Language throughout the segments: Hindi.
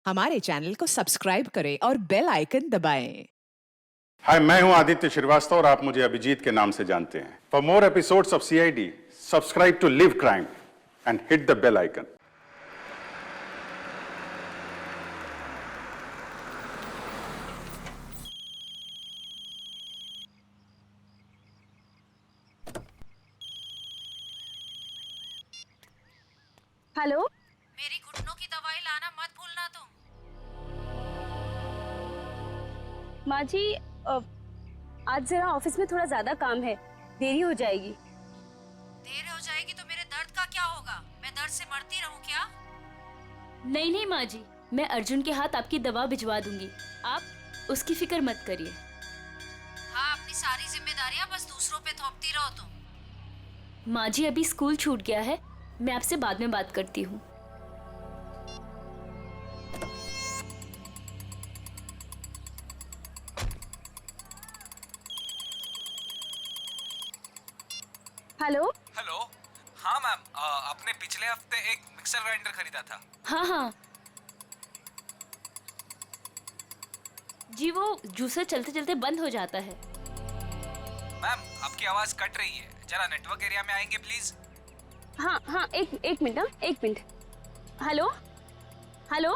हमारे चैनल को सब्सक्राइब करें और बेल आइकन दबाएं। हाय, मैं हूं आदित्य श्रीवास्तव और आप मुझे अभिजीत के नाम से जानते हैं। For more episodes of CID, subscribe to live crime and hit the bell icon. Hello. मेरी घुटनों की दवाई लाना मत भूलना तुम। माँ जी, आज जरा ऑफिस में थोड़ा ज्यादा काम है, देरी हो जाएगी। देर हो जाएगी तो मेरे दर्द का क्या होगा? मैं दर्द से मरती रहूं क्या? नहीं नहीं माँ जी, मैं अर्जुन के हाथ आपकी दवा भिजवा दूंगी, आप उसकी फिक्र मत करिए। हाँ, अपनी सारी जिम्मेदारियां बस दूसरों पे थोपती रहो तुम। माँ जी अभी स्कूल छूट गया है, मैं आपसे बाद में बात करती हूँ। हेलो। हेलो। हाँ मैम, आपने पिछले हफ्ते एक मिक्सर ग्राइंडर खरीदा था। हाँ हाँ जी, वो जूसर चलते चलते बंद हो जाता है। मैम, आपकी आवाज कट रही है, जरा नेटवर्क एरिया में आएंगे प्लीज। हाँ हाँ, एक मिनट, हाँ एक मिनट। Hello hello.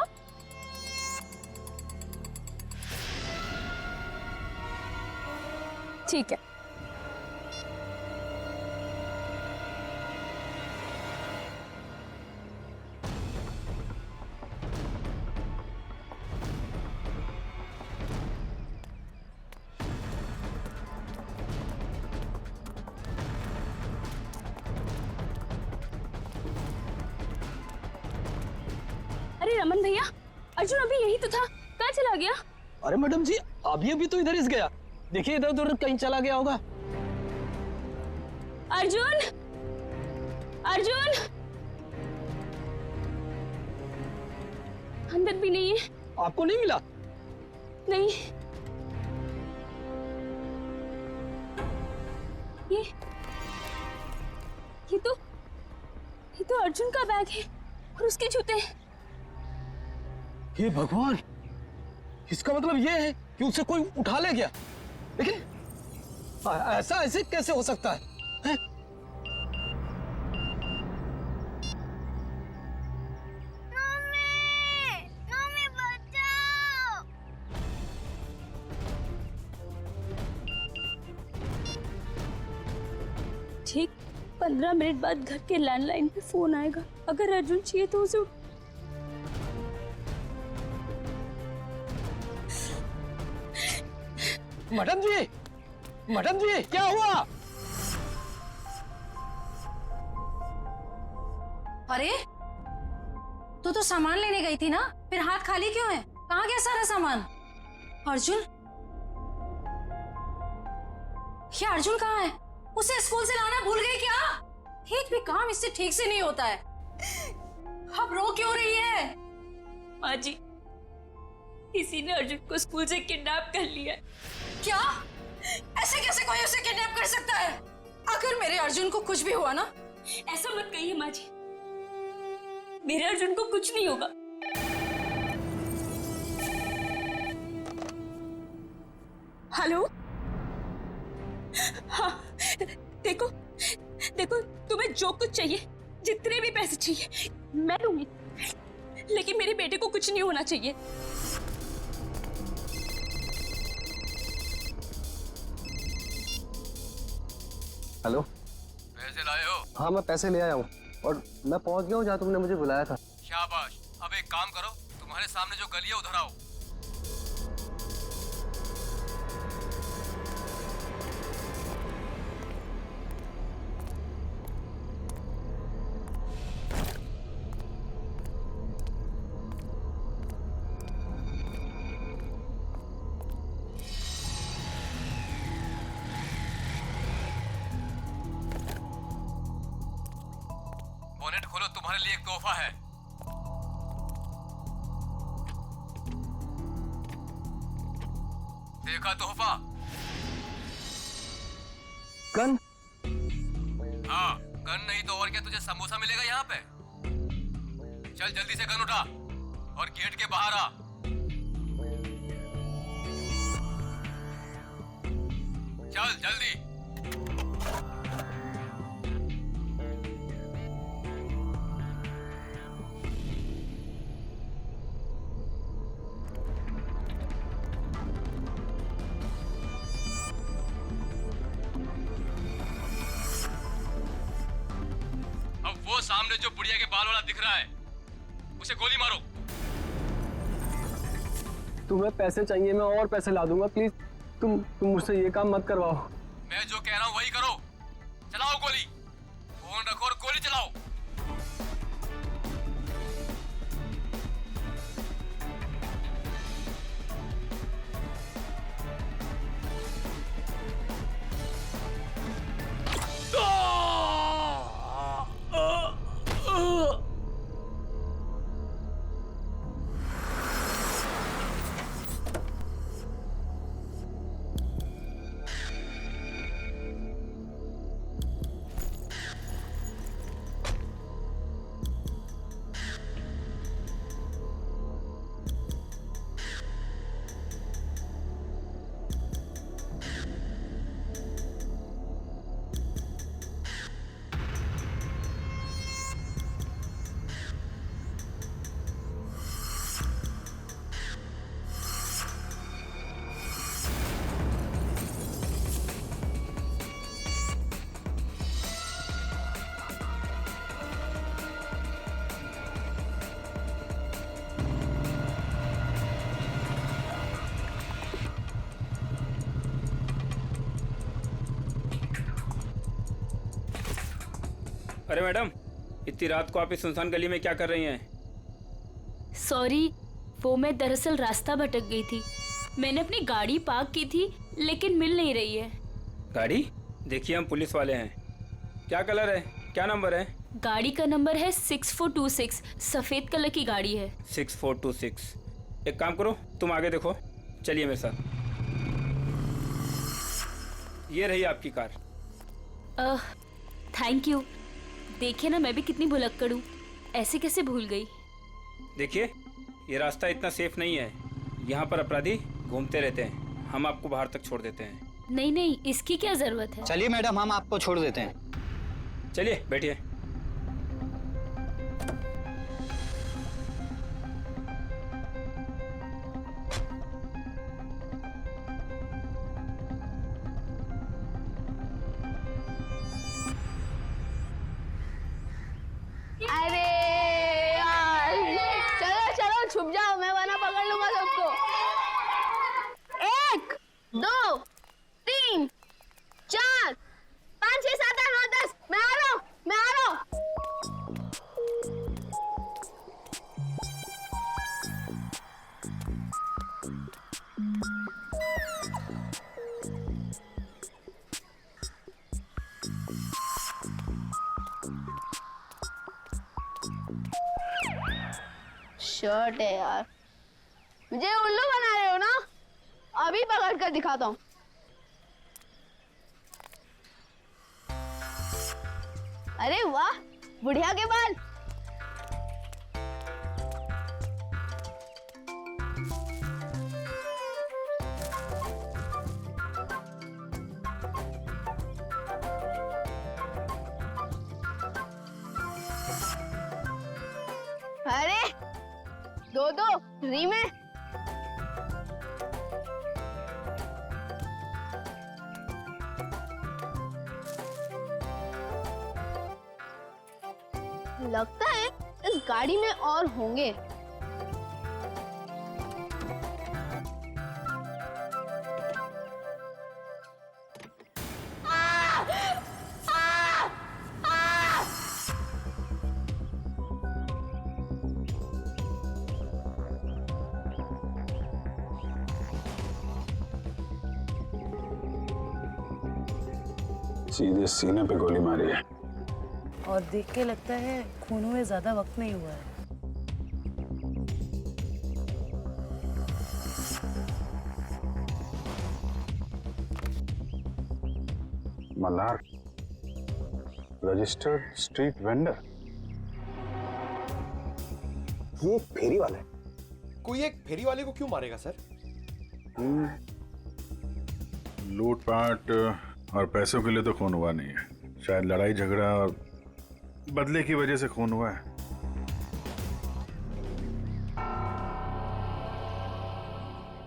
ठीक है। अरे रमन भैया, अर्जुन अभी यही तो था, कहाँ चला गया? अरे मैडम जी, अभी अभी तो इधर ही गया। देखिए इधर उधर कहीं चला गया होगा। अर्जुन, अर्जुन अंदर भी नहीं है। आपको नहीं मिला? नहीं। ये ये तो अर्जुन का बैग है और उसके जूते। हे भगवान, इसका मतलब ये है कि उसे कोई उठा ले गया। लेकिन ऐसा ऐसे कैसे हो सकता है? मम्मी बचाओ। ठीक 15 मिनट बाद घर के लैंडलाइन पे फोन आएगा। अगर अर्जुन चाहिए तो उसे मैडम जी क्या हुआ? अरे, तू तो सामान लेने गई थी ना, फिर हाथ खाली क्यों है? कहाँ गया सारा सामान? अर्जुन, ये अर्जुन कहाँ है? उसे स्कूल से लाना भूल गई क्या? एक भी काम इससे ठीक से नहीं होता है। अब रो क्यों रही है? माँ जी, किसी ने अर्जुन को स्कूल से किडनैप कर लिया। क्या? ऐसे कैसे कोई उसे किडनैप कर सकता है? अगर मेरे अर्जुन को कुछ भी हुआ ना। ऐसा मत कहिए माँ जी, मेरे अर्जुन को कुछ नहीं होगा। हेलो। हाँ, देखो देखो, तुम्हें जो कुछ चाहिए, जितने भी पैसे चाहिए मैं दूंगी, लेकिन मेरे बेटे को कुछ नहीं होना चाहिए। हेलो। पैसे लाए हो? हाँ मैं पैसे ले आया हूँ और मैं पहुँच गया हूँ जहाँ तुमने मुझे बुलाया था। शाबाश। अब एक काम करो, तुम्हारे सामने जो गली है उधर आओ। बोनेट खोलो, तुम्हारे लिए एक तोहफा है। देखा तोहफा? गन? हाँ, गन नहीं तो और क्या, तुझे समोसा मिलेगा यहाँ पे। चल जल्दी से गन उठा। और गेट के बाहर आ। चल जल्दी। अब वो सामने जो बुढ़िया के बाल वाला दिख रहा है, उसे गोली मारो। तुम्हें पैसे चाहिए, मैं और पैसे ला दूंगा। प्लीज तुम मुझसे ये काम मत करवाओ। मैं जो कह रहा हूँ वही करो। चलाओ गोली। फोन रखो और गोली चलाओ। अरे मैडम, इतनी रात को आप इस सुनसान गली में क्या कर रही हैं? सॉरी, वो मैं दरअसल रास्ता भटक गई थी। मैंने अपनी गाड़ी पार्क की थी लेकिन मिल नहीं रही है। गाड़ी? देखिए हम पुलिस वाले हैं। क्या कलर है, क्या नंबर है? गाड़ी का नंबर है 6426, सफेद कलर की गाड़ी है। 6426। एक काम करो, तुम आगे देखो, चलिए मेरे साथ। ये रही आपकी कार। Thank you. देखिए ना, मैं भी कितनी भुलक्कड़ हूँ, ऐसे कैसे भूल गई। देखिए, ये रास्ता इतना सेफ नहीं है, यहाँ पर अपराधी घूमते रहते हैं। हम आपको बाहर तक छोड़ देते हैं। नहीं नहीं, इसकी क्या जरूरत है। चलिए मैडम, हम आपको छोड़ देते हैं। चलिए बैठिए। अरे यार, चलो चलो छुप जाओ, मैं वरना पकड़ लूंगा सबको। 1 2 3 4 5 6 7 8 9 10। मैं आ रहा हूँ, मैं आ रहा हूँ। शर्ट है यार, मुझे उल्लू बना रहे हो ना? अभी पकड़ कर दिखाता हूँ। अरे वाह, बुढ़िया के बाल। अरे दो फ्री में। लगता है इस गाड़ी में और होंगे। सीधे सीने पे गोली मारी है। और देख के लगता है खून हुए ज्यादा वक्त नहीं हुआ है। Malhar, registered street vendor. ये एक फेरी वाला है, कोई एक फेरी वाले को क्यों मारेगा सर? लूटपाट और पैसों के लिए तो खून हुआ नहीं है, शायद लड़ाई झगड़ा और बदले की वजह से खून हुआ है।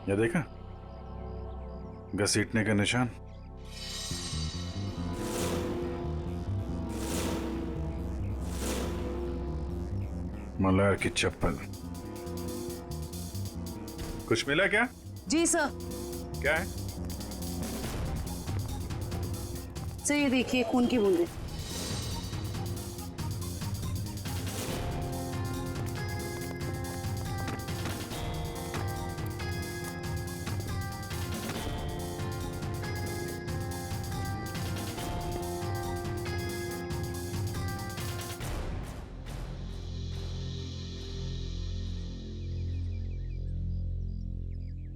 ये देखा, घसीटने का निशान। मल्हार की चप्पल। कुछ मिला क्या? जी सर। क्या है? सर ये देखिए खून की बूंदें।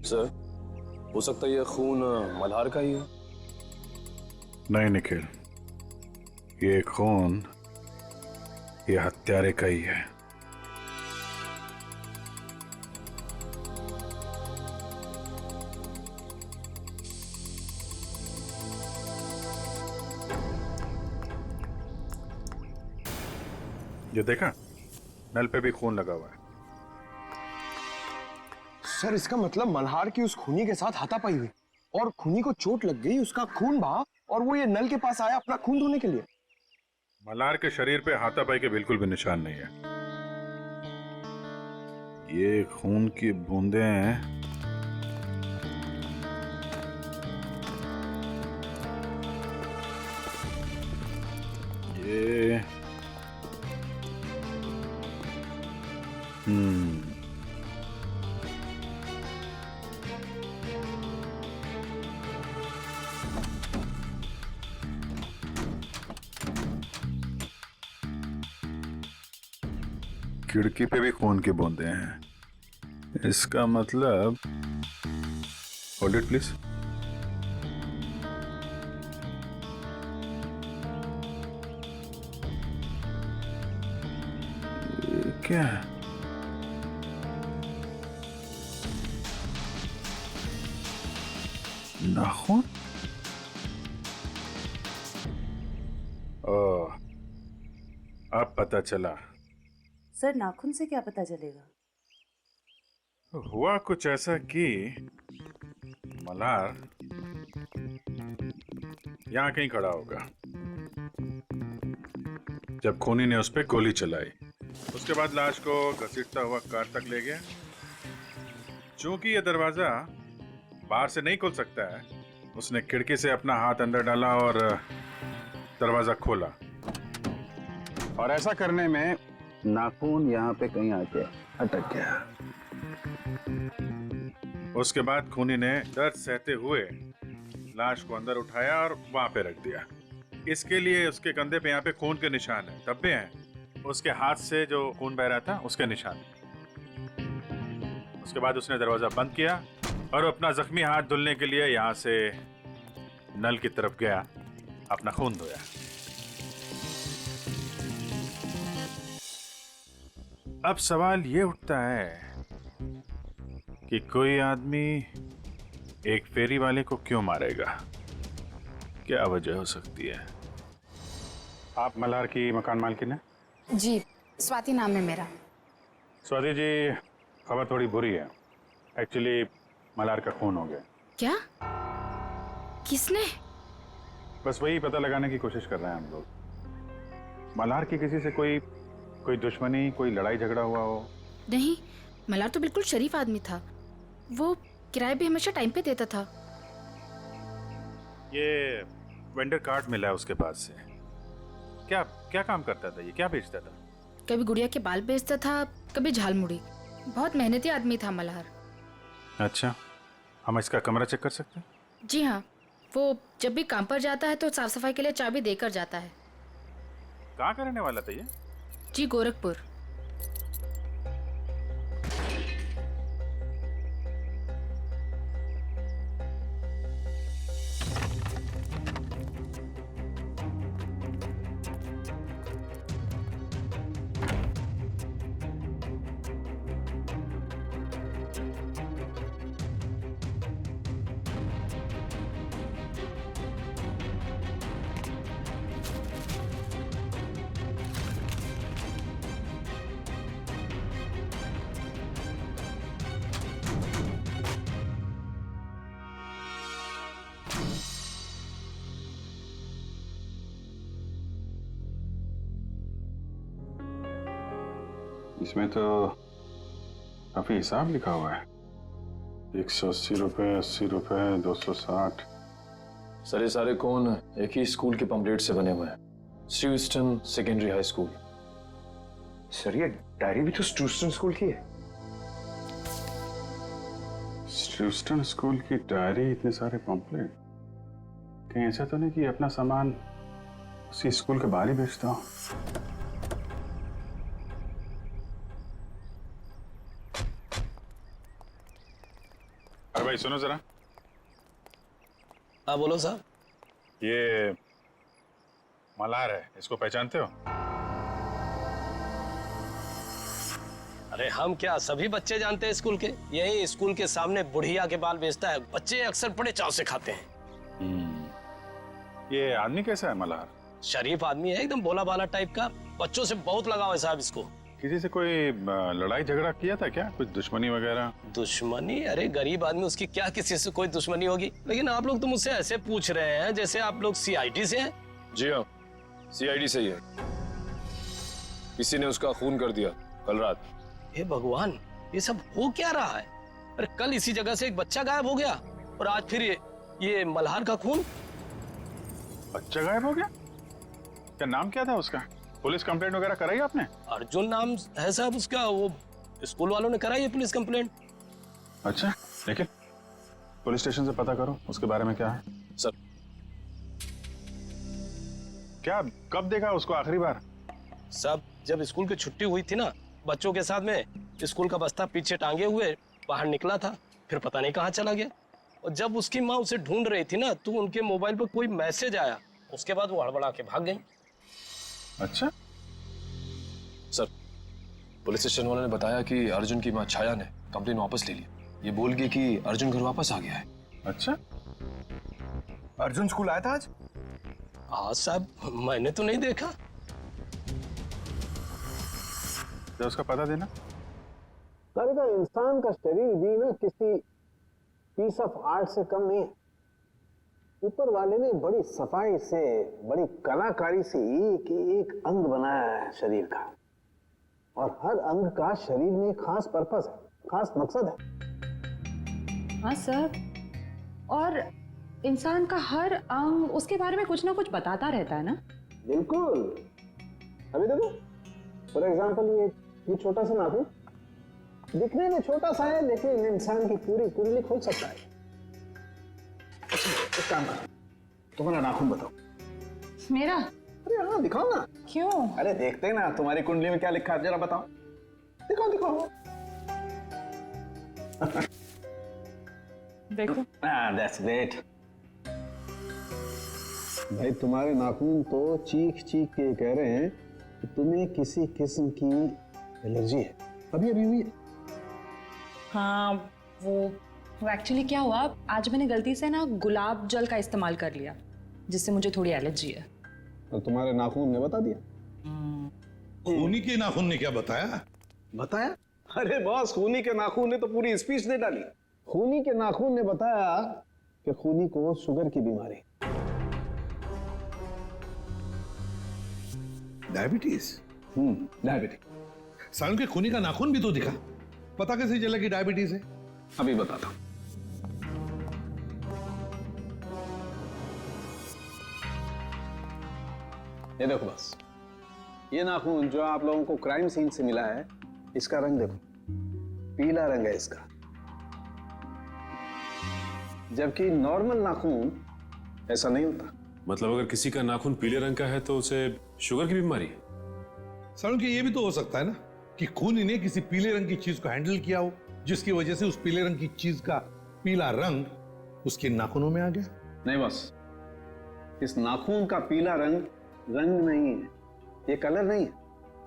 सर हो सकता है ये खून मल्हार का ही है। नहीं निखिल, ये खून ये हत्यारे का ही है। ये देखा, नल पे भी खून लगा हुआ है। सर इसका मतलब मल्हार की उस खूनी के साथ हाथापाई हुई और खूनी को चोट लग गई, उसका खून बहा और वो ये नल के पास आया अपना खून धोने के लिए। मल्हार के शरीर पे हाथापाई के बिल्कुल भी निशान नहीं है। ये खून की बूंदें हैं। ये खिड़की पे भी खून की बूंदें हैं। इसका मतलब, होल्ड इट प्लीज। ये क्या है? नाखून? ओह, अब पता चला। सर नाखून से क्या पता चलेगा? हुआ कुछ ऐसा कि मल्हार यहां कहीं खड़ा होगा जब खूनी ने उस पर गोली चलाई। उसके बाद लाश को घसीटता हुआ कार तक ले गया। चूंकि यह दरवाजा बाहर से नहीं खुल सकता है, उसने खिड़की से अपना हाथ अंदर डाला और दरवाजा खोला। और ऐसा करने में नाखून यहाँ पे कहीं आके अटक गया। उसके बाद खूनी ने दर्द सहते हुए लाश को अंदर उठाया और वहां पे रख दिया। इसके लिए उसके कंधे पे यहाँ पे खून के निशान है, धब्बे हैं। उसके हाथ से जो खून बह रहा था उसके निशान। उसके बाद उसने दरवाजा बंद किया और अपना जख्मी हाथ धुलने के लिए यहाँ से नल की तरफ गया, अपना खून धोया। अब सवाल ये उठता है कि कोई आदमी एक फेरी वाले को क्यों मारेगा? क्या वजह हो सकती है? आप मल्हार की मकान मालकिन हैं? जी, स्वाति नाम है मेरा। स्वाति जी, खबर थोड़ी बुरी है। एक्चुअली मल्हार का खून हो गया। क्या? किसने? बस वही पता लगाने की कोशिश कर रहे हैं हम लोग। मल्हार की किसी से कोई दुश्मनी, कोई लड़ाई झगड़ा हुआ हो? नहीं, मल्हार तो बिल्कुल शरीफ आदमी था। वो किराए भी हमेशा टाइम पे देता था। ये वेंडर कार्ड मिला है उसके पास से। क्या काम करता था ये? क्या बेचता था? कभी गुड़िया के बाल बेचता था, कभी झालमुड़ी। बहुत मेहनती आदमी था मल्हार। अच्छा, हम इसका कमरा चेक कर सकते हैं? जी हाँ, वो जब भी काम पर जाता है तो साफ सफाई के लिए चाबी देकर जाता है। कहाँ का रहने वाला था ये? जी, गोरखपुर। इसमें तो काफी हिसाब लिखा हुआ है। 180 रुपए, 80 रुपए, 260। सर ये सारे कौन एक ही स्कूल के पंपलेट से बने हुए हैं, स्ट्रूस्टन सेकेंडरी हाई स्कूल। सर ये डायरी भी तो स्ट्रूस्टन स्कूल की है। स्ट्रूस्टन स्कूल की डायरी, इतने सारे पंपलेट। कहीं ऐसा तो नहीं कि अपना सामान उसी स्कूल के बाहर ही बेचता हूँ? अरे भाई सुनो जरा। हाँ बोलो साहब। ये मल्हार है, इसको पहचानते हो? अरे हम क्या सभी बच्चे जानते हैं स्कूल के। यही स्कूल के सामने बुढ़िया के बाल बेचता है, बच्चे अक्सर बड़े चाव से खाते हैं। ये आदमी कैसा है मल्हार? शरीफ आदमी है, एकदम भोला भाला टाइप का। बच्चों से बहुत लगाव है साहब इसको। किसी से कोई लड़ाई झगड़ा किया था क्या? कुछ दुश्मनी वगैरह? दुश्मनी? अरे गरीब आदमी, उसकी क्या किसी से कोई दुश्मनी होगी। लेकिन आप लोग तो मुझसे ऐसे पूछ रहे हैं जैसे आप लोग सीआईडी से हैं। जी हाँ, सीआईडी से ही है। किसी ने उसका खून कर दिया कल रात। हे भगवान, ये सब हो क्या रहा है? अरे कल इसी जगह से एक बच्चा गायब हो गया और आज फिर ये मल्हार का खून। बच्चा गायब हो गया? क्या नाम क्या था उसका? पुलिस कंप्लेंट वगैरह कराई आपने? अर्जुन नाम है साहब उसका। वो स्कूल वालों ने कराई है पुलिस कंप्लेंट। अच्छा, लेकिन पुलिस स्टेशन से पता करो उसके बारे में क्या है। सर क्या कब देखा उसको आखिरी बार? सब जब स्कूल की छुट्टी हुई थी ना, बच्चों के साथ में स्कूल का बस्ता पीछे टांगे हुए बाहर निकला था, फिर पता नहीं कहाँ चला गया। और जब उसकी माँ उसे ढूंढ रही थी ना, तो उनके मोबाइल पर कोई मैसेज आया, उसके बाद वो हड़बड़ा के भाग गई। अच्छा सर, पुलिस स्टेशन वालों ने बताया कि अर्जुन की माँ छाया ने कंप्लेन वापस ले ली। ये बोल गई कि अर्जुन घर वापस आ गया है। अच्छा, अर्जुन स्कूल आया था आज? हाँ साहब, मैंने तो नहीं देखा। तो उसका पता देना। सर का इंसान का शरीर भी ना किसी पीस ऑफ आर्ट से कम नहीं है। ऊपर वाले ने बड़ी सफाई से, बड़ी कलाकारी से एक एक अंग बनाया है शरीर का, और हर अंग का शरीर में खास पर्पस है, खास मकसद है। हाँ सर, और इंसान का हर अंग उसके बारे में कुछ ना कुछ बताता रहता है ना। बिल्कुल। अभी देखो, फॉर एग्जाम्पल ये छोटा सा नाखून दिखने में छोटा सा है, लेकिन इंसान की पूरी कुंडली खोल सकता है। एक काम करो, तुम्हारा नाखून बताओ। मेरा? अरे हाँ दिखाओ ना। क्यों? अरे देखते हैं ना तुम्हारी कुंडली में क्या लिखा है, जरा बताओ। दिखाओ दिखाओ। देखो। That's great. भाई तुम्हारे नाखून तो चीख चीख के कह रहे हैं कि तुम्हें किसी किस्म की एलर्जी है, अभी अभी हुई है। हाँ, वो एक्चुअली क्या हुआ, आज मैंने गलती से ना गुलाब जल का इस्तेमाल कर लिया, जिससे मुझे थोड़ी एलर्जी है। तो तुम्हारे नाखून ने बता दिया? खूनी के नाखून ने क्या बताया? बताया? अरे बॉस, खूनी के नाखून ने तो पूरी स्पीच दे डाली। खूनी के नाखून ने बताया कि खूनी को शुगर की बीमारी। डायबिटीज? डायबिटीज। सालन के खूनी का नाखून भी तो दिखा, पता कैसे चला कि डायबिटीज है? अभी बताता हूं। ये देखो बस, ये नाखून जो आप लोगों को क्राइम सीन से मिला है, इसका रंग देखो, पीला रंग है इसका। जबकि नॉर्मल नाखून ऐसा नहीं होता। मतलब अगर किसी का नाखून पीले रंग का है तो उसे शुगर की बीमारी है? सालन के ये भी तो हो सकता है ना कि खूनी ने किसी पीले रंग की चीज को हैंडल किया हो, जिसकी वजह से उस पीले रंग की चीज का पीला रंग उसके नाखूनों में आ गया। नहीं बस, इस नाखून का पीला रंग रंग नहीं है, ये कलर नहीं है।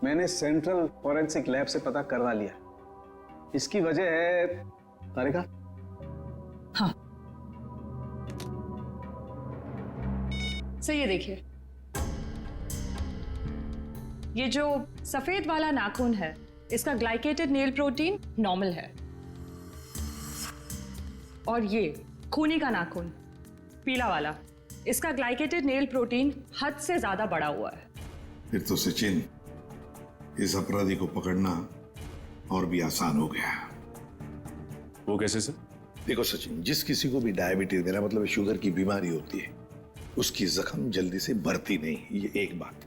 मैंने सेंट्रल फॉरेंसिक लैब से पता करवा लिया। इसकी वजह है तारिका। हाँ, सो ये देखिए, ये जो सफेद वाला नाखून है, इसका ग्लाइकेटेड नेल प्रोटीन नॉर्मल है, और ये खूनी का नाखून पीला वाला, इसका ग्लाइकेटेड नेल प्रोटीन हद से ज्यादा बढ़ा हुआ है। फिर तो सचिन, इस अपराधी को पकड़ना और भी आसान हो गया। वो कैसे सर? देखो सचिन, जिस किसी को भी डायबिटीज, मेरा मतलब शुगर की बीमारी होती है, उसकी जख्म जल्दी से बढ़ती नहीं, ये एक बात।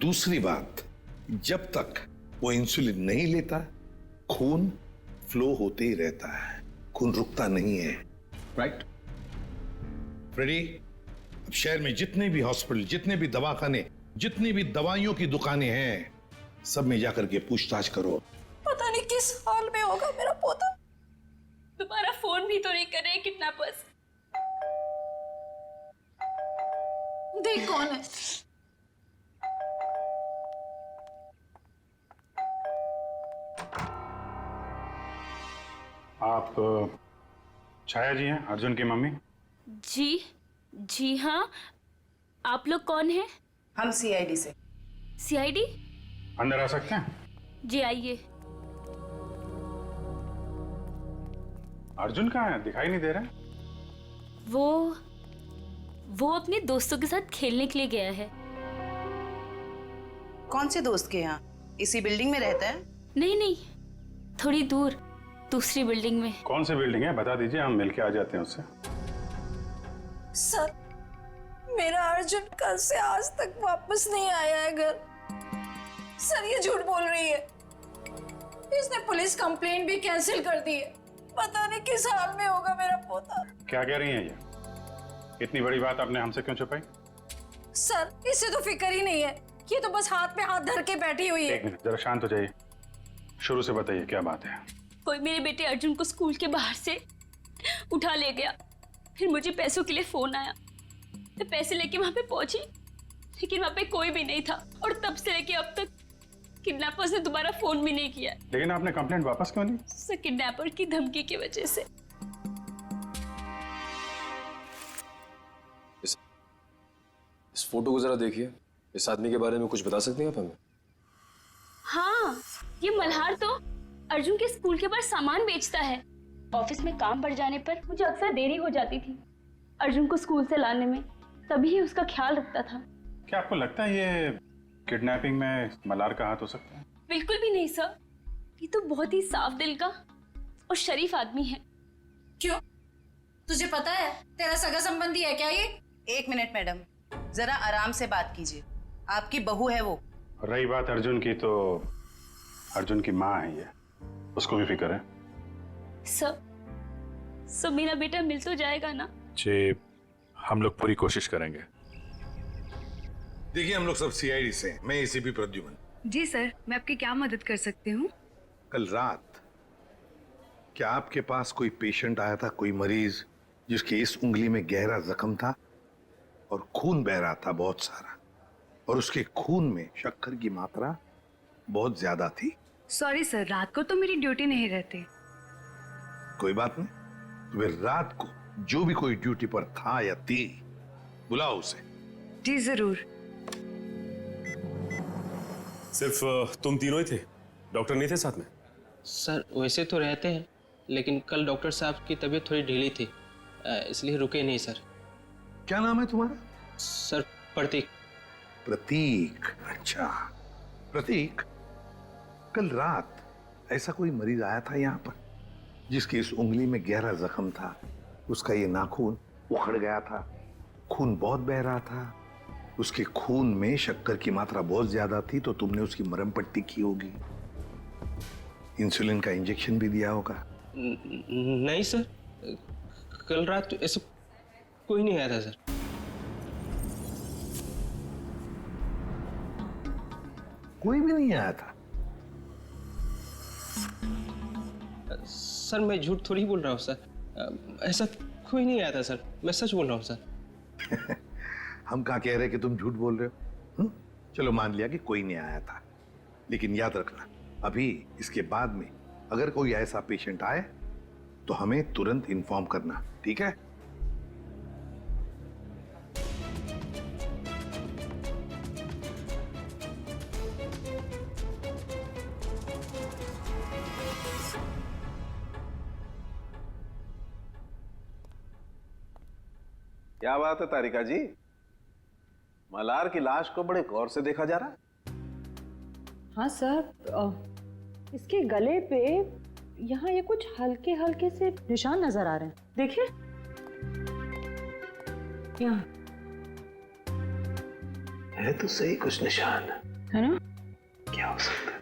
दूसरी बात, जब तक वो इंसुलिन नहीं लेता खून फ्लो होते ही रहता है, खून रुकता नहीं है। राइट फ्रेडी, अब शहर में जितने भी हॉस्पिटल, जितने भी दवाखाने, जितनी भी दवाइयों की दुकानें हैं, सब में जाकर के पूछताछ करो। पता नहीं किस हाल में होगा मेरा पोता। तुम्हारा फोन भी तो नहीं कर रहे किडनैपर्स। देख कौन है। आप छाया जी हैं, अर्जुन की मम्मी? जी हाँ। आप लोग कौन हैं? हम सीआईडी से। सीआईडी? अंदर आ सकते हैं? जी आइए। अर्जुन कहाँ है? दिखाई नहीं दे रहा। वो अपने दोस्तों के साथ खेलने के लिए गया है। कौन से दोस्त के यहाँ? इसी बिल्डिंग में रहता है? नहीं, थोड़ी दूर, दूसरी बिल्डिंग में। कौन सी बिल्डिंग है बता दीजिए, हम मिलके आ जाते हैं उससे। सर, मेरा अर्जुन कल से आज तक वापस नहीं आया है घर। सर, ये झूठ बोल रही है। इसने पुलिस कंप्लेंट भी कैंसिल कर दी है। पता नहीं किस हाल में होगा मेरा पोता। क्या कह रही हैं ये? इतनी बड़ी बात आपने हमसे क्यों छुपाई? सर, इससे तो फिक्र ही नहीं है। ये तो बस हाथ में हाथ धर के बैठी हुई है। एक मिनट, जरा शांत हो जाइए। शुरू से बताइए क्या बात है। कोई मेरे बेटे अर्जुन को स्कूल के बाहर से उठा ले गया। फिर मुझे पैसों के लिए फोन आया। मैं पैसे लेके वहां पे पहुंची, लेकिन वहां पे कोई भी नहीं था। और तब से लेके अब तक किडनैपर्स ने दोबारा फोन भी नहीं किया। लेकिन आपने कंप्लेंट वापस क्यों ली? सर, किडनैपर की धमकी की वजह से। इस फोटो को जरा देखिए। इस आदमी के बारे में कुछ बता सकते हैं आप हमें? हाँ, ये मल्हार तो अर्जुन के स्कूल के बाहर सामान बेचता है। ऑफिस में काम बढ़ जाने पर मुझे अक्सर देरी हो जाती थी अर्जुन को स्कूल से लाने में, तभी ही उसका ख्याल रखता था। क्या आपको लगता है ये किडनैपिंग में मल्हार का हाथ हो सकता है? बिल्कुल भी नहीं सर, ये तो बहुत ही साफ दिल का और शरीफ आदमी है। क्यों? तुझे पता है तेरा सगा संबंधी है क्या ये? एक मिनट मैडम, जरा आराम से बात कीजिए। आपकी बहू है वो। रही बात अर्जुन की, तो अर्जुन की माँ है ये, उसको भी फिक्र है। सर, मेरा बेटा मिल तो जाएगा ना? जी, हम लोग पूरी कोशिश करेंगे। देखिए, हम लोग सब सीआईडी से। मैं एसीपी प्रद्युमन। जी सर, मैं आपकी क्या मदद कर सकती हूँ? कल रात क्या आपके पास कोई पेशेंट आया था, कोई मरीज जिसके इस उंगली में गहरा जख्म था और खून बह रहा था बहुत सारा, और उसके खून में शक्कर की मात्रा बहुत ज्यादा थी? सॉरी सर, रात को तो मेरी ड्यूटी नहीं रहती। कोई बात नहीं, तो फिर रात को जो भी कोई ड्यूटी पर था या थी, बुलाओ उसे। जी जरूर। सिर्फ तुम तीनों ही थे? डॉक्टर नहीं थे साथ में? सर, वैसे तो रहते हैं, लेकिन कल डॉक्टर साहब की तबीयत थोड़ी ढीली थी, इसलिए रुके नहीं सर। क्या नाम है तुम्हारा? सर, प्रतीक। प्रतीक? अच्छा प्रतीक, कल रात ऐसा कोई मरीज आया था यहाँ पर जिसकी इस उंगली में गहरा जख्म था, उसका ये नाखून उखड़ गया था, खून बहुत बह रहा था, उसके खून में शक्कर की मात्रा बहुत ज्यादा थी, तो तुमने उसकी मरहम पट्टी की होगी, इंसुलिन का इंजेक्शन भी दिया होगा। नहीं सर, कल रात तो ऐसा कोई नहीं आया था सर। कोई भी नहीं आया था? सर, मैं झूठ थोड़ी बोल रहा हूँ सर, ऐसा कोई नहीं आया था सर, मैं सच बोल रहा हूँ सर। हम कहाँ कह रहे कि तुम झूठ बोल रहे हो? चलो मान लिया कि कोई नहीं आया था, लेकिन याद रखना, अभी इसके बाद में अगर कोई ऐसा पेशेंट आए तो हमें तुरंत इन्फॉर्म करना, ठीक है? क्या बात है तारिका जी, मल्हार की लाश को बड़े गौर से देखा जा रहा है? हाँ सर, इसके गले पे यहाँ ये कुछ हल्के हल्के से निशान नजर आ रहे हैं, देखिए यहाँ है तो सही कुछ निशान, है ना? क्या हो सकता है?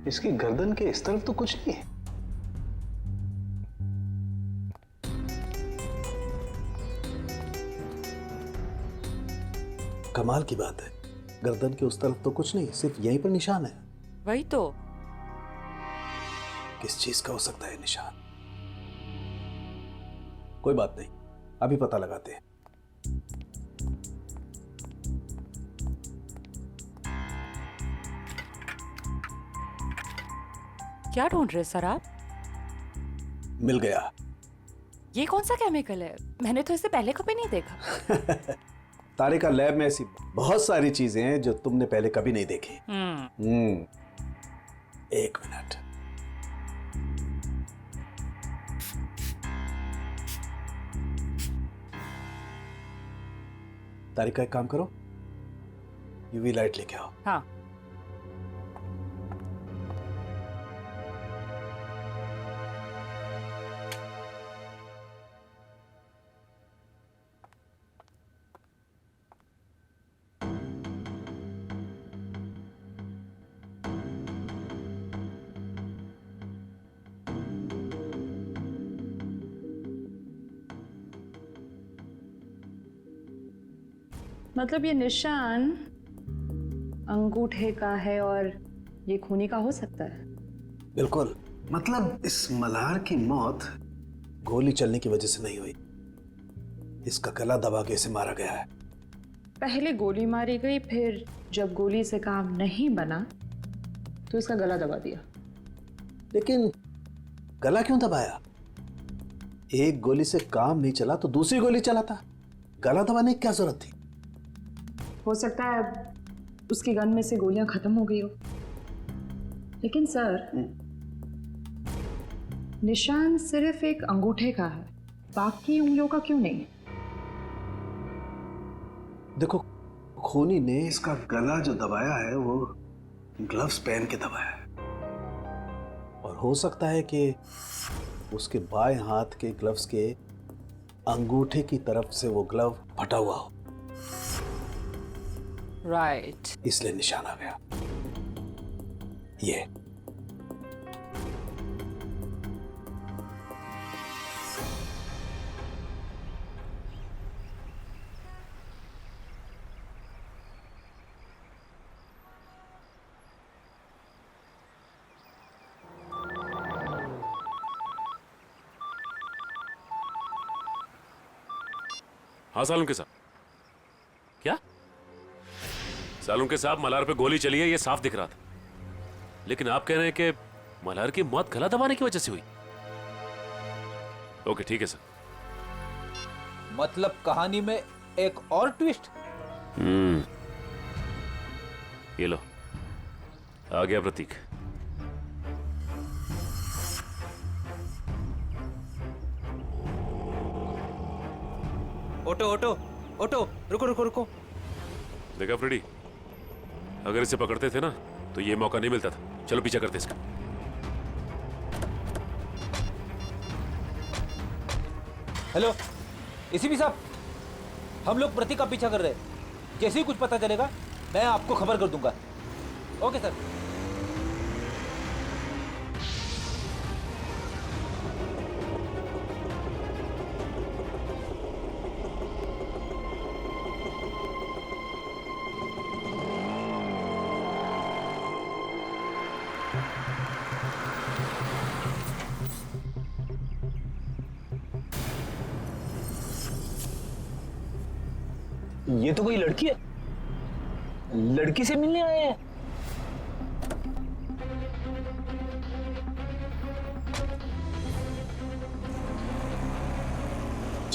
इसकी गर्दन के इस तरफ तो कुछ नहीं है। कमाल की बात है, गर्दन के उस तरफ तो कुछ नहीं, सिर्फ यहीं पर निशान है। वही तो। किस चीज का हो सकता है निशान? कोई बात नहीं, अभी पता लगाते हैं। क्या ढूंढ रहे सर आप? मिल गया। ये कौन सा केमिकल है? मैंने तो इसे पहले कभी नहीं देखा। तारिका, लैब में ऐसी बहुत सारी चीजें हैं जो तुमने पहले कभी नहीं देखी। एक मिनट। तारिका, एक काम करो, यूवी लाइट लेके आओ। हाँ। मतलब ये निशान अंगूठे का है और ये खूनी का हो सकता है? बिल्कुल। मतलब इस मल्हार की मौत गोली चलने की वजह से नहीं हुई, इसका गला दबा के इसे मारा गया है। पहले गोली मारी गई, फिर जब गोली से काम नहीं बना तो इसका गला दबा दिया। लेकिन गला क्यों दबाया? एक गोली से काम नहीं चला तो दूसरी गोली चलाता, गला दबाने की क्या जरूरत थी? हो सकता है उसकी गन में से गोलियां खत्म हो गई हो। लेकिन सर, निशान सिर्फ एक अंगूठे का है, बाकी उंगलियों का क्यों नहीं? देखो, खूनी ने इसका गला जो दबाया है वो ग्लव्स पहन के दबाया है, और हो सकता है कि उसके बाएं हाथ के ग्लव्स के अंगूठे की तरफ से वो ग्लव फटा हुआ हो। राइट। इसलिए निशान आ गया। ये हाँ सालुन के साहब। क्या? सालुन के साहब, मल्हार पे गोली चली है, ये साफ दिख रहा था, लेकिन आप कह रहे हैं कि मल्हार की मौत गला दबाने की वजह से हुई। ओके, ठीक है सर। मतलब कहानी में एक और ट्विस्ट। ये लो, आ गया प्रतीक। ऑटो ऑटो ऑटो, रुको रुको रुको। देखा फ्रेडी, अगर इसे पकड़ते थे ना तो ये मौका नहीं मिलता था। चलो पीछा करते इसका। हेलो एसीपी साहब, हम लोग प्रतीक का पीछा कर रहे हैं। जैसे ही कुछ पता चलेगा मैं आपको खबर कर दूंगा। Okay sir. ये तो कोई लड़की है, लड़की से मिलने आए हैं।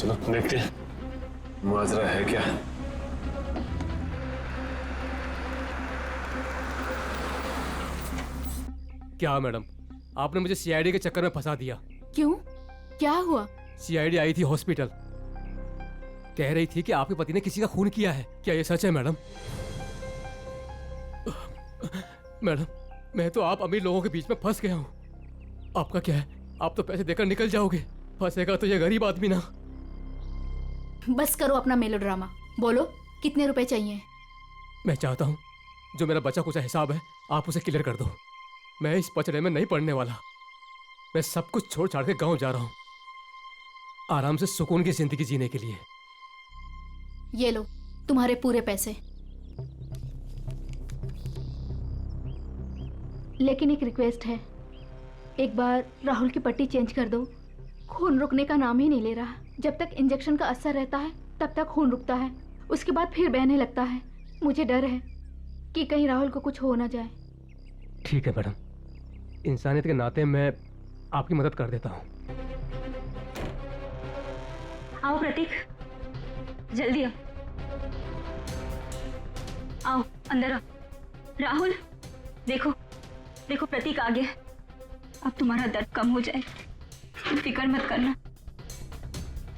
चलो देखते हैं माजरा है क्या। क्या मैडम, आपने मुझे सीआईडी के चक्कर में फंसा दिया। क्यों, क्या हुआ? सीआईडी आई थी हॉस्पिटल, कह रही थी कि आपके पति ने किसी का खून किया है। क्या ये सच है मैडम? मैडम, मैं तो आप अमीर लोगों के बीच में फंस गया हूँ। आपका क्या है, आप तो पैसे देकर निकल जाओगे, फंसेगा तो ये गरीब आदमी ना। बस करो अपना मेलोड्रामा, बोलो कितने रुपए चाहिए? मैं चाहता हूँ जो मेरा बचा कुचा हिसाब है आप उसे क्लियर कर दो। मैं इस पचड़े में नहीं पड़ने वाला। मैं सब कुछ छोड़ छाड़ के गांव जा रहा हूँ, आराम से सुकून की जिंदगी जीने के लिए। ये लो तुम्हारे पूरे पैसे। लेकिन एक रिक्वेस्ट है, एक बार राहुल की पट्टी चेंज कर दो। खून रुकने का नाम ही नहीं ले रहा। जब तक इंजेक्शन का असर रहता है तब तक खून रुकता है, उसके बाद फिर बहने लगता है। मुझे डर है कि कहीं राहुल को कुछ हो ना जाए। ठीक है मैडम, इंसानियत के नाते मैं आपकी मदद कर देता हूँ। आओ प्रतीक, जल्दी आओ, आओ अंदर आओ। राहुल देखो देखो, प्रतीक आ गया। अब तुम्हारा दर्द कम हो जाए, तुम फिक्र मत करना।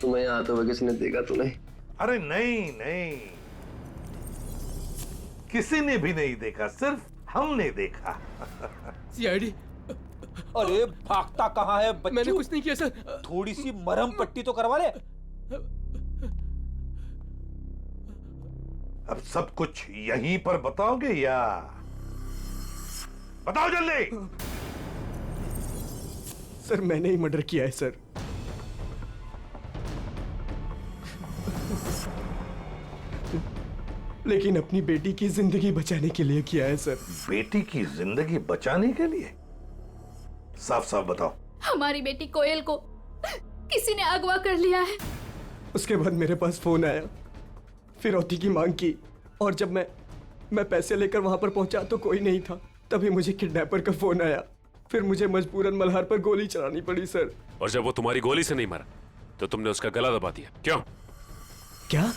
तुम्हें यहाँ आते हुए किसी ने देखा तो नहीं? अरे नहीं नहीं, किसी ने भी नहीं देखा, सिर्फ हमने देखा। सीआईडी। अरे भागता कहाँ है बच्चू? मैंने कुछ नहीं किया सर। थोड़ी सी मरहम पट्टी तो करवा ले। अब सब कुछ यहीं पर बताओगे या बताओ जल्दी। सर मैंने ही मर्डर किया है सर। लेकिन अपनी बेटी की जिंदगी बचाने के लिए किया है सर। बेटी की जिंदगी बचाने के लिए? साफ साफ बताओ। हमारी बेटी कोयल को किसी ने अगवा कर लिया है। उसके बाद मेरे पास फोन आया, फिरौती की मांग की, और जब मैं पैसे लेकर वहां पर पहुंचा तो कोई नहीं था। तभी मुझे किडनैपर का फोन आया, फिर मुझे मजबूरन मल्हार पर गोली चलानी पड़ी सर। और जब वो तुम्हारी गोली से नहीं मरा तो तुमने उसका गला दबा दिया, क्यों? क्या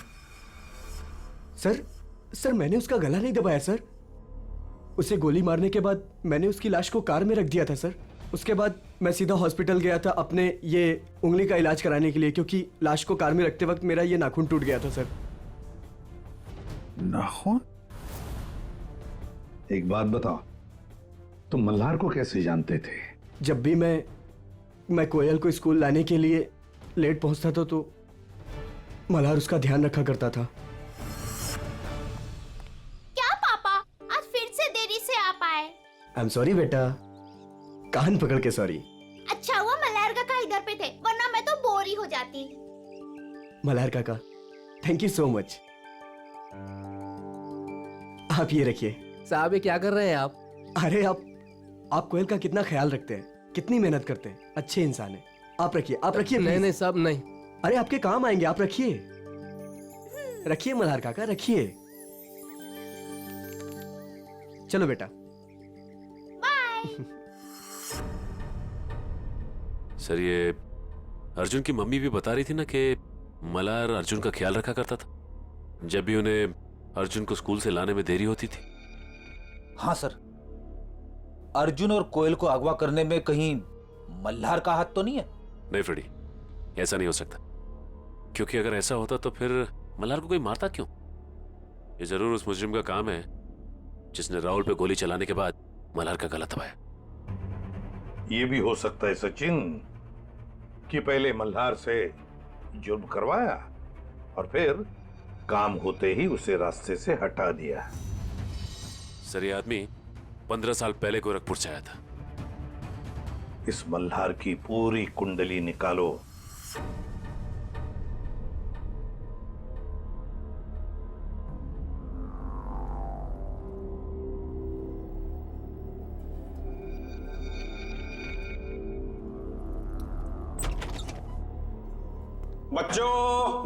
सर मैंने उसका गला नहीं दबाया सर। उसे गोली मारने के बाद मैंने उसकी लाश को कार में रख दिया था सर। उसके बाद मैं सीधा हॉस्पिटल गया था अपने ये उंगली का इलाज कराने के लिए, क्योंकि लाश को कार में रखते वक्त मेरा ये नाखून टूट गया था सर। नाखून? एक बात बताओ, तुम मल्हार को कैसे जानते थे? जब भी मैं कोयल को स्कूल लाने के लिए लेट पहुंचता था तो मल्हार उसका ध्यान रखा करता था। क्या पापा, आज फिर से देरी से आ पाए? आई एम सॉरी बेटा, कान पकड़ के सॉरी। अच्छा हुआ मल्हार काका इधर पे थे, वरना मैं तो बोर ही हो जाती। मल्हार काका, थैंक यू सो मच। आप ये रखिए। साहब ये क्या कर रहे हैं आप? अरे आप कोयल का कितना ख्याल रखते हैं, कितनी मेहनत करते हैं, अच्छे इंसान हैं। आप रखिए, आप रखिए। नहीं साहब नहीं। अरे आपके काम आएंगे, आप रखिए। रखिए मल्हार काका, रखिए। चलो बेटा। सर ये अर्जुन की मम्मी भी बता रही थी ना कि मल्हार अर्जुन का ख्याल रखा करता था जब भी उन्हें अर्जुन को स्कूल से लाने में देरी होती थी। हाँ सर, अर्जुन और कोयल को अगवा करने में कहीं मल्हार का हाथ तो नहीं है? नहीं फ्रेडी, ऐसा नहीं हो सकता, क्योंकि अगर ऐसा होता तो फिर मल्हार को कोई मारता क्यों? ये जरूर उस मुजरिम का काम है जिसने राहुल पे गोली चलाने के बाद मल्हार का गला दबाया। ये भी हो सकता है सचिन कि पहले मल्हार से जुर्म करवाया और फिर काम होते ही उसे रास्ते से हटा दिया। सर ये आदमी 15 साल पहले गोरखपुर से आया था। इस मल्हार की पूरी कुंडली निकालो।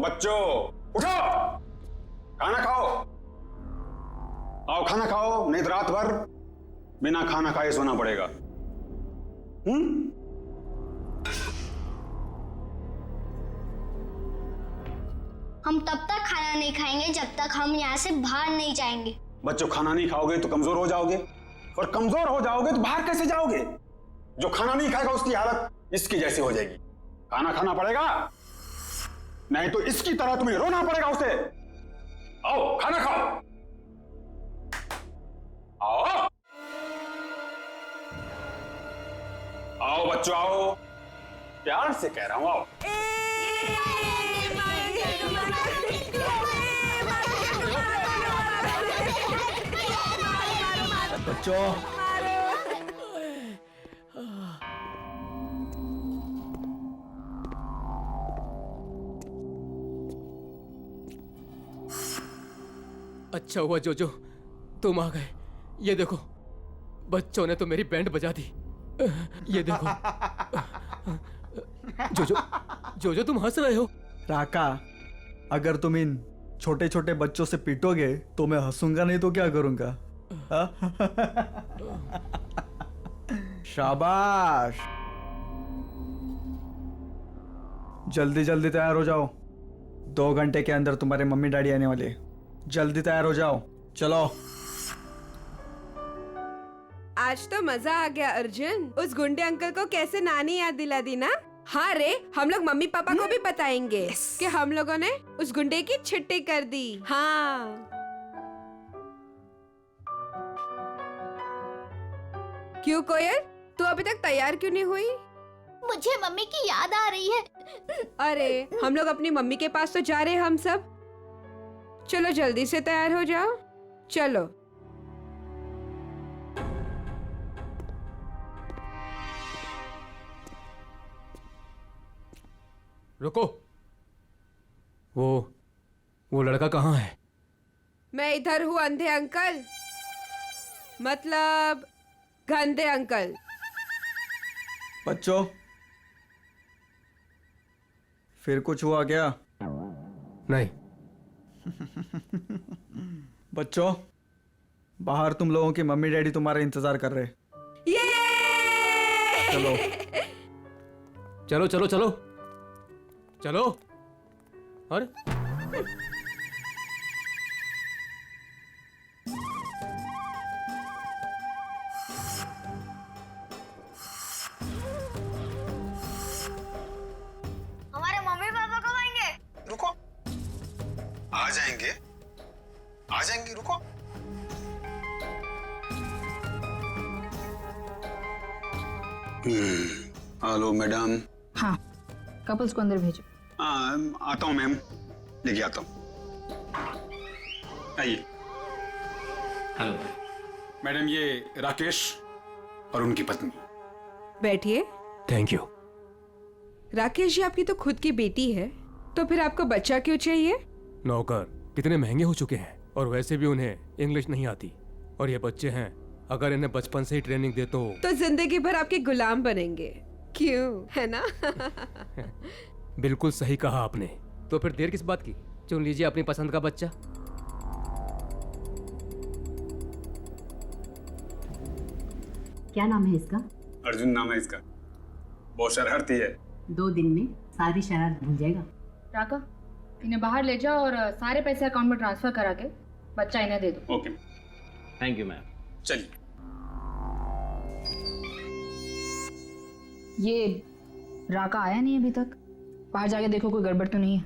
बच्चों उठो, खाना खाओ। आओ खाना खाओ, नहीं तो रात भर बिना खाना खाए सोना पड़ेगा। हम तब तक खाना नहीं खाएंगे जब तक हम यहाँ से बाहर नहीं जाएंगे। बच्चों, खाना नहीं खाओगे तो कमजोर हो जाओगे, और कमजोर हो जाओगे तो बाहर कैसे जाओगे? जो खाना नहीं खाएगा उसकी हालत इसकी जैसी हो जाएगी। खाना खाना पड़ेगा, नहीं तो इसकी तरह तुम्हें रोना पड़ेगा उसे। आओ खाना खाओ, आओ आओ बच्चों आओ, प्यार से कह रहा हूं आओ। बच्चों अच्छा हुआ जोजो तुम आ गए। ये देखो बच्चों ने तो मेरी बैंड बजा दी। ये देखो जोजो जोजो तुम हंस रहे हो। राका, अगर तुम इन छोटे छोटे बच्चों से पीटोगे तो मैं हंसूंगा, नहीं तो क्या करूंगा? शाबाश, जल्दी जल्दी तैयार हो जाओ, 2 घंटे के अंदर तुम्हारे मम्मी डैडी आने वाले। जल्दी तैयार हो जाओ, चलो। आज तो मजा आ गया अर्जुन। उस गुंडे अंकल को कैसे नानी याद दिला दी ना। हाँ रे, हम लोग मम्मी पापा को भी बताएंगे कि हम लोगों ने उस गुंडे की छुट्टी कर दी। हाँ। क्यों कोयल, तू अभी तक तैयार क्यों नहीं हुई? मुझे मम्मी की याद आ रही है। अरे हम लोग अपनी मम्मी के पास तो जा रहे हैं हम सब। चलो जल्दी से तैयार हो जाओ, चलो। रुको, वो लड़का कहाँ है? मैं इधर हूँ अंधे अंकल, मतलब गंदे अंकल। बच्चों, फिर कुछ हुआ क्या? नहीं। बच्चों, बाहर तुम लोगों की मम्मी डैडी तुम्हारा इंतजार कर रहे। चलो चलो चलो चलो चलो। अरे हमारे मम्मी पापा कब आएंगे? रुको, आ जाएंगे आ जाएंगे, रुको। Hello madam. हाँ, कपल्स को अंदर भेजो। आता हूँ मैम, लेके आता हूँ। आइए। हेलो मैडम, ये राकेश और उनकी पत्नी। बैठिए। Thank you. राकेश जी, आपकी तो खुद की बेटी है, तो फिर आपको बच्चा क्यों चाहिए? नौकर कितने महंगे हो चुके हैं, और वैसे भी उन्हें इंग्लिश नहीं आती, और ये बच्चे हैं, अगर इन्हें बचपन से ही ट्रेनिंग दे तो जिंदगी भर आपके गुलाम बनेंगे, क्यों, है ना? बिल्कुल सही कहा आपने। तो फिर देर किस बात की, चुन लीजिए अपनी पसंद का बच्चा। क्या नाम है इसका? अर्जुन नाम है इसका। बहुत शरारती है। 2 दिन में सारी शरारत भूल जाएगा। राका, इन्हें बाहर ले जाओ और सारे पैसे अकाउंट में ट्रांसफर करा के बच्चा इन्हें दे दो। Okay, thank you ma'am. चलिए। ये राका आया नहीं अभी तक, बाहर जाके देखो कोई गड़बड़ तो नहीं है।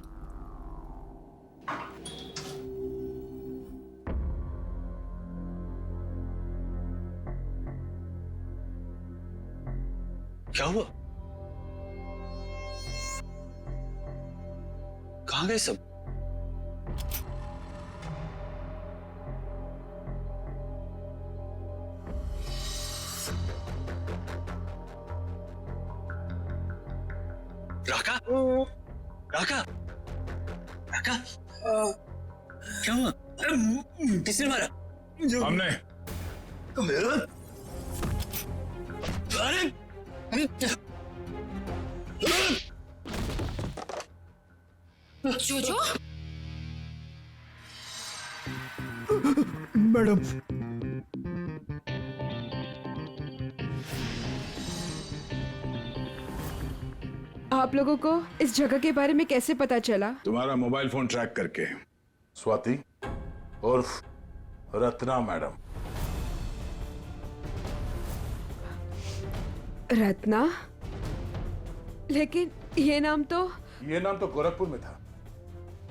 क्या हुआ? कहाँ गए सब? राका? राका? राका? क्या हुआ? किसने मारा? हमने। अरे! जोजो? मैडम, आप लोगों को इस जगह के बारे में कैसे पता चला? तुम्हारा मोबाइल फोन ट्रैक करके। स्वाति उर्फ रत्ना मैडम। रत्ना? लेकिन ये नाम तो गोरखपुर में था।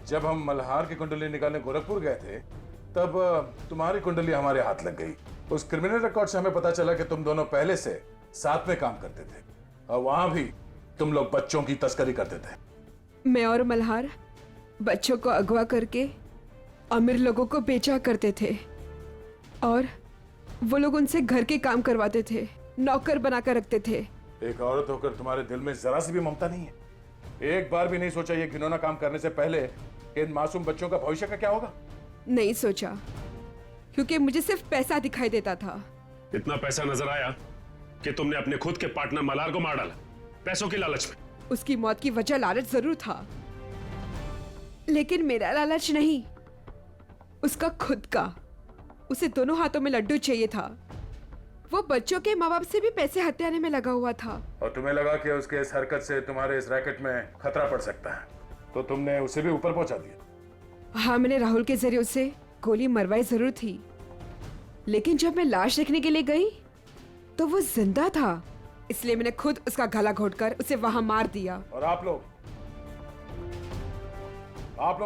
जब हम मल्हार की कुंडली निकालने गोरखपुर गए थे तब तुम्हारी कुंडली हमारे हाथ लग गई। उस क्रिमिनल रिकॉर्ड से हमें पता चला कि तुम दोनों पहले से साथ में काम करते थे और वहां भी तुम लोग बच्चों की तस्करी करते थे। मैं और मल्हार बच्चों को अगवा करके अमीर लोगों को बेचा करते थे और वो लोग उनसे घर के काम करवाते थे, नौकर बनाकर रखते थे। एक औरत होकर तुम्हारे दिल में जरा सी भी ममता नहीं है? एक बार भी नहीं सोचा ये घिनौना काम करने से पहले इन मासूम बच्चों का भविष्य का क्या होगा? नहीं सोचा, क्योंकि मुझे सिर्फ पैसा दिखाई देता था। इतना पैसा नजर आया कि तुमने अपने खुद के पार्टनर मल्हार को मार डाला, पैसों की लालच में। उसकी मौत की वजह लालच जरूर था, लेकिन मेरा लालच नहीं, उसका खुद का। उसे दोनों हाथों में लड्डू चाहिए था। वो बच्चों के माँ बाप से भी पैसे हथियाने में लगा हुआ था। और तुम्हें लगा कि उसके इस हरकत से तुम्हारे इस रैकेट में खतरा पड़ सकता है, तो तुमने उसे भी ऊपर पहुंचा दिया। हाँ, मैंने राहुल के जरिए उसे गोली मरवाई जरूर थी, लेकिन जब मैं लाश देखने के लिए गई तो वो जिंदा था, इसलिए मैंने खुद उसका गला घोटकर उसे वहां मार दिया। और आप लोगों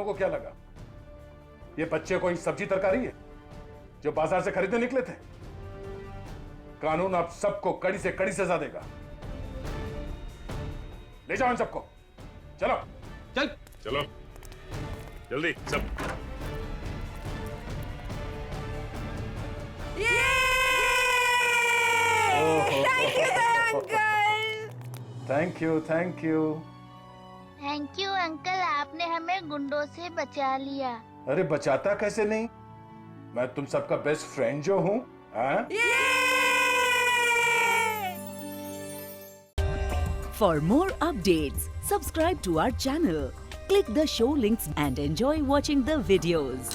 को क्या लगा ये बच्चे कोई सब्जी तरकारी है जो बाजार से खरीदने निकले थे? कानून आप सबको कड़ी से कड़ी सजा देगा। ले जाओ इन सबको, चलो। चलो जल्दी सब। Thank you thank you uncle, आपने हमें गुंडों से बचा लिया। अरे बचाता कैसे नहीं, मैं तुम सबका बेस्ट फ्रेंड जो हूं। For more updates, subscribe to our channel, click the show links and enjoy watching the videos.